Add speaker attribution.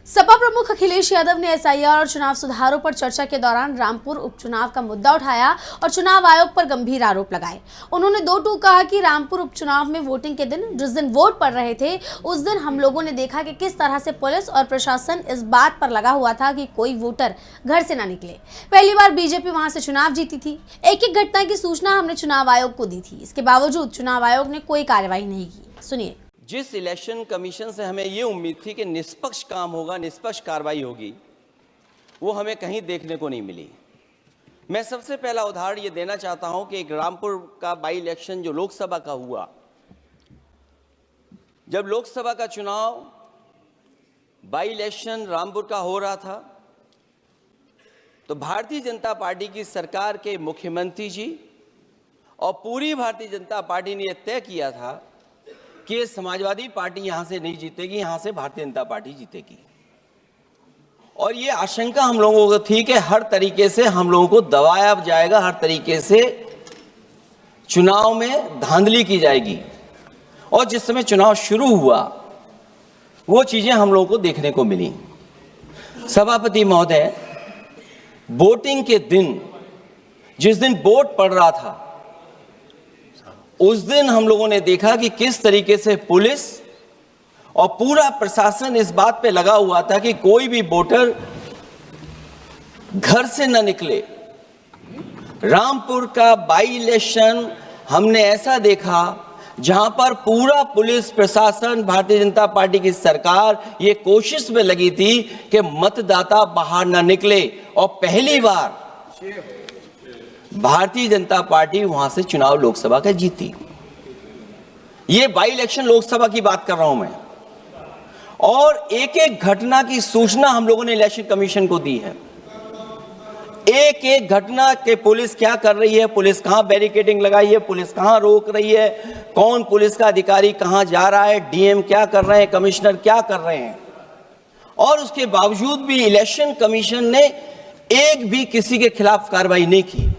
Speaker 1: सपा प्रमुख अखिलेश यादव ने एसआईआर और चुनाव सुधारों पर चर्चा के दौरान रामपुर उपचुनाव का मुद्दा उठाया और चुनाव आयोग पर गंभीर आरोप लगाए। उन्होंने दो टूक कहा कि रामपुर उपचुनाव में वोटिंग के दिन जिस दिन वोट पड़ रहे थे उस दिन हम लोगों ने देखा कि किस तरह से पुलिस और प्रशासन इस बात पर लगा हुआ था कि कोई वोटर घर से न निकले। पहली बार बीजेपी वहां से चुनाव जीती थी। एक एक घटना की सूचना हमने चुनाव आयोग को दी थी। इसके बावजूद चुनाव आयोग ने कोई कार्रवाई नहीं की। सुनिए।
Speaker 2: जिस इलेक्शन कमीशन से हमें ये उम्मीद थी कि निष्पक्ष काम होगा, निष्पक्ष कार्रवाई होगी, वो हमें कहीं देखने को नहीं मिली। मैं सबसे पहला उदाहरण ये देना चाहता हूं कि एक रामपुर का बाई इलेक्शन जो लोकसभा का हुआ, जब लोकसभा का चुनाव बाई इलेक्शन रामपुर का हो रहा था तो भारतीय जनता पार्टी की सरकार के मुख्यमंत्री जी और पूरी भारतीय जनता पार्टी ने यह तय किया था कि समाजवादी पार्टी यहां से नहीं जीतेगी, यहां से भारतीय जनता पार्टी जीतेगी। और ये आशंका हम लोगों को थी कि हर तरीके से हम लोगों को दबाया जाएगा, हर तरीके से चुनाव में धांधली की जाएगी। और जिस समय चुनाव शुरू हुआ वो चीजें हम लोगों को देखने को मिली। सभापति महोदय, वोटिंग के दिन जिस दिन वोट पड़ रहा था उस दिन हम लोगों ने देखा कि किस तरीके से पुलिस और पूरा प्रशासन इस बात पे लगा हुआ था कि कोई भी वोटर घर से न निकले। रामपुर का बाई इलेक्शन हमने ऐसा देखा जहां पर पूरा पुलिस प्रशासन, भारतीय जनता पार्टी की सरकार ये कोशिश में लगी थी कि मतदाता बाहर न निकले। और पहली बार भारतीय जनता पार्टी वहां से चुनाव लोकसभा का जीती। ये बाई इलेक्शन लोकसभा की बात कर रहा हूं मैं। और एक एक घटना की सूचना हम लोगों ने इलेक्शन कमीशन को दी है। एक एक घटना के पुलिस क्या कर रही है, पुलिस कहां बैरिकेडिंग लगाई है, पुलिस कहां रोक रही है, कौन पुलिस का अधिकारी कहां जा रहा है, डीएम क्या कर रहे हैं, कमिश्नर क्या कर रहे हैं। और उसके बावजूद भी इलेक्शन कमीशन ने एक भी किसी के खिलाफ कार्रवाई नहीं की।